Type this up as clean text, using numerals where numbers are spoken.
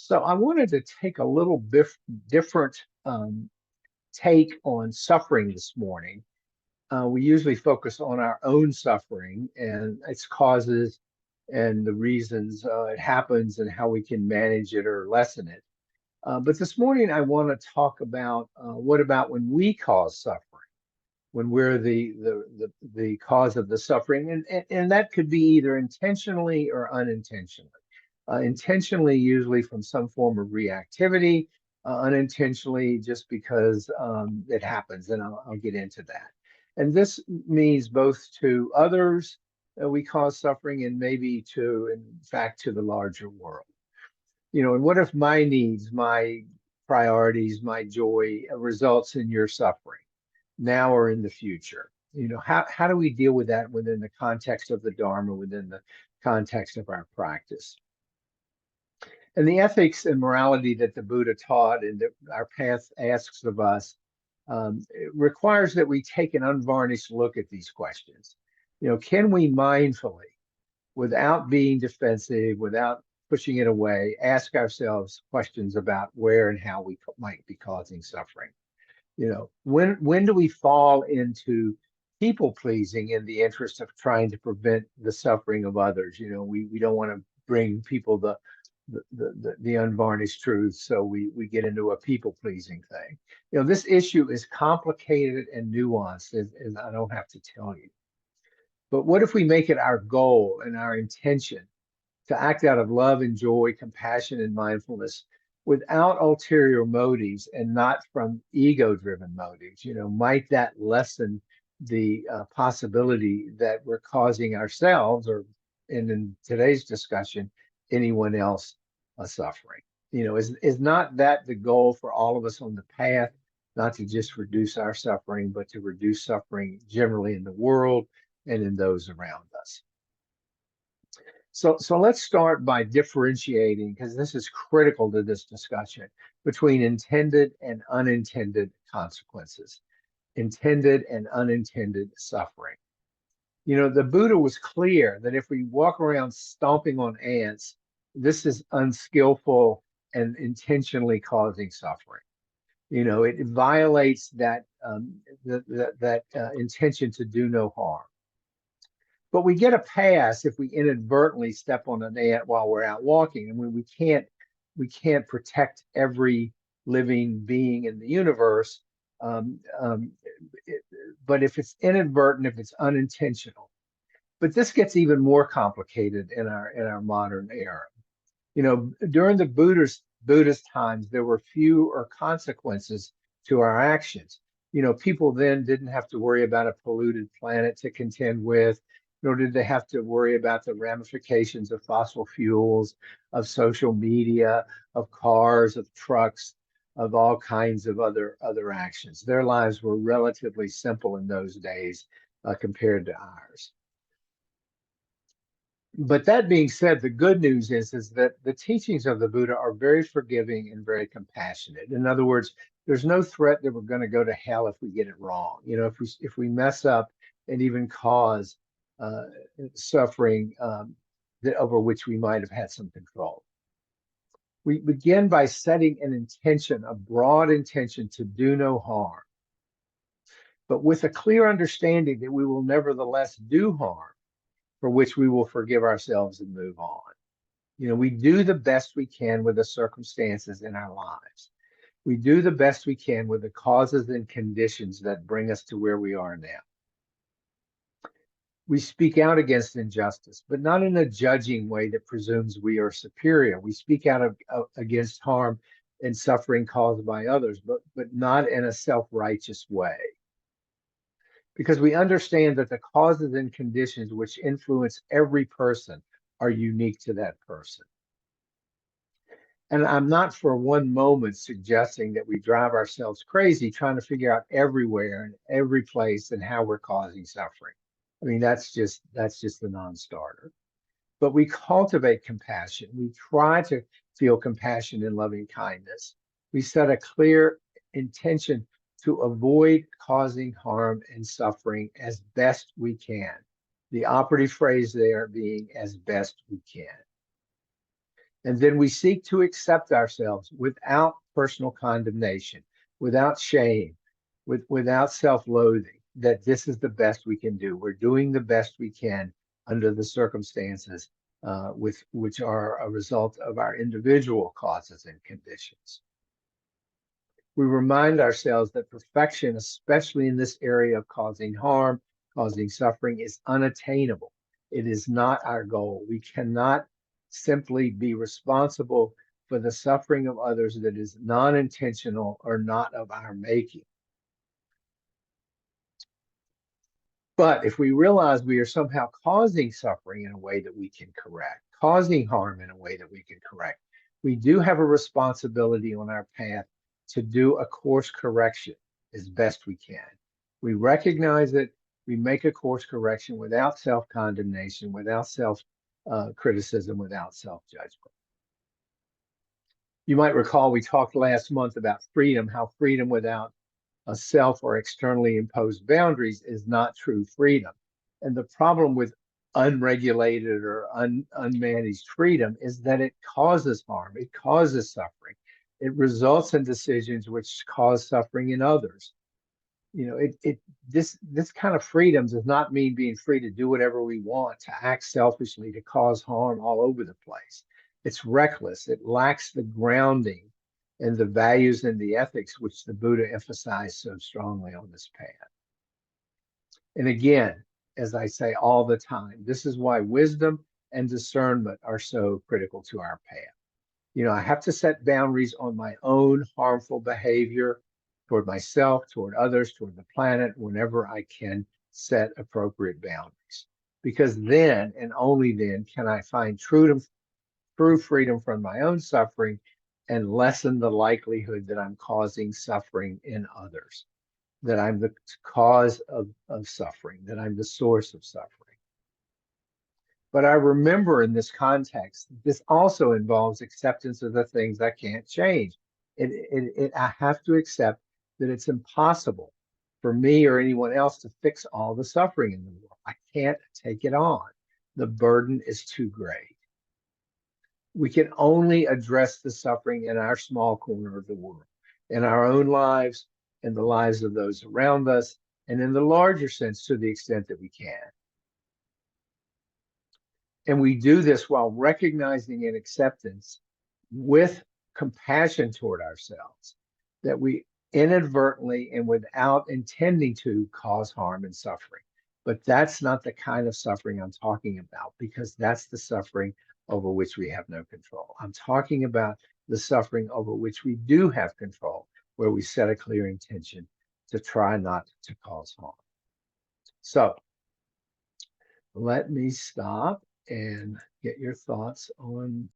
So I wanted to take a little bit different take on suffering this morning. We usually focus on our own suffering and its causes and the reasons it happens and how we can manage it or lessen it. But this morning I want to talk about what about when we cause suffering, when we're the cause of the suffering, and that could be either intentionally or unintentionally. Intentionally, usually from some form of reactivity, unintentionally, just because it happens, and I'll get into that. And this means both to others we cause suffering, and maybe to, in fact, to the larger world. And what if my needs, my priorities, my joy results in your suffering now or in the future? How do we deal with that within the context of the Dharma, within the context of our practice? And the ethics and morality that the Buddha taught and that our path asks of us, it requires that we take an unvarnished look at these questions. Can we mindfully, without being defensive, without pushing it away, ask ourselves questions about where and how we might be causing suffering? When do we fall into people pleasing in the interest of trying to prevent the suffering of others? We don't want to bring people the unvarnished truth, so we get into a people pleasing thing. This issue is complicated and nuanced, as I don't have to tell you. But what if we make it our goal and our intention to act out of love and joy, compassion and mindfulness without ulterior motives and not from ego-driven motives? Might that lessen the possibility that we're causing ourselves, or in today's discussion, anyone else suffering? Is not that the goal for all of us on the path? Not to just reduce our suffering, but to reduce suffering generally in the world and in those around us. So let's start by differentiating, because this is critical to this discussion, between intended and unintended consequences, intended and unintended suffering. The Buddha was clear that if we walk around stomping on ants, this is unskillful and intentionally causing suffering. It violates that intention to do no harm. But we get a pass if we inadvertently step on an ant while we're out walking. And we can't protect every living being in the universe. Um, um, but if it's inadvertent, if it's unintentional, but this gets even more complicated in our modern era. During the Buddhist times, there were fewer consequences to our actions. People then didn't have to worry about a polluted planet to contend with, nor did they have to worry about the ramifications of fossil fuels, of social media, of cars, of trucks, of all kinds of other actions. Their lives were relatively simple in those days compared to ours. But that being said, the good news is that the teachings of the Buddha are very forgiving and very compassionate. In other words, there's no threat that we're going to go to hell if we get it wrong. If we mess up and even cause uh, suffering over which we might have had some control. We begin by setting an intention, a broad intention to do no harm, but with a clear understanding that we will nevertheless do harm, for which we will forgive ourselves and move on. We do the best we can with the circumstances in our lives. We do the best we can with the causes and conditions that bring us to where we are now. We speak out against injustice, but not in a judging way that presumes we are superior. We speak out against harm and suffering caused by others, but not in a self-righteous way. Because we understand that the causes and conditions which influence every person are unique to that person. And I'm not for one moment suggesting that we drive ourselves crazy trying to figure out everywhere and every place and how we're causing suffering. I mean, that's just a non-starter. But we cultivate compassion. We try to feel compassion and loving kindness. We set a clear intention to avoid causing harm and suffering as best we can. The operative phrase there being as best we can. And then we seek to accept ourselves without personal condemnation, without shame, without self-loathing, that this is the best we can do. We're doing the best we can under the circumstances with which are a result of our individual causes and conditions. We remind ourselves that perfection, especially in this area of causing harm, causing suffering, is unattainable. It is not our goal. We cannot simply be responsible for the suffering of others that is non-intentional or not of our making. But if we realize we are somehow causing suffering in a way that we can correct, causing harm in a way that we can correct, we do have a responsibility on our path to do a course correction as best we can. We recognize it, we make a course correction without self-condemnation, without self-criticism, without self-judgment. You might recall we talked last month about freedom, how freedom without a self or externally imposed boundaries is not true freedom. And the problem with unregulated or unmanaged freedom is that it causes harm, it causes suffering. It results in decisions which cause suffering in others. You know, this kind of freedom does not mean being free to do whatever we want, to act selfishly, to cause harm all over the place. It's reckless. It lacks the grounding and the values and the ethics which the Buddha emphasized so strongly on this path. And again, as I say all the time, this is why wisdom and discernment are so critical to our path. You know, I have to set boundaries on my own harmful behavior toward myself, toward others, toward the planet, whenever I can set appropriate boundaries. Because then, and only then, can I find true freedom from my own suffering and lessen the likelihood that I'm causing suffering in others, that I'm the cause of suffering, that I'm the source of suffering. But I remember in this context, this also involves acceptance of the things I can't change. I have to accept that it's impossible for me or anyone else to fix all the suffering in the world. I can't take it on. The burden is too great. We can only address the suffering in our small corner of the world, in our own lives, in the lives of those around us, and in the larger sense to the extent that we can. And we do this while recognizing in acceptance with compassion toward ourselves that we inadvertently and without intending to cause harm and suffering. But that's not the kind of suffering I'm talking about, because that's the suffering over which we have no control. I'm talking about the suffering over which we do have control, where we set a clear intention to try not to cause harm. So let me stop and get your thoughts on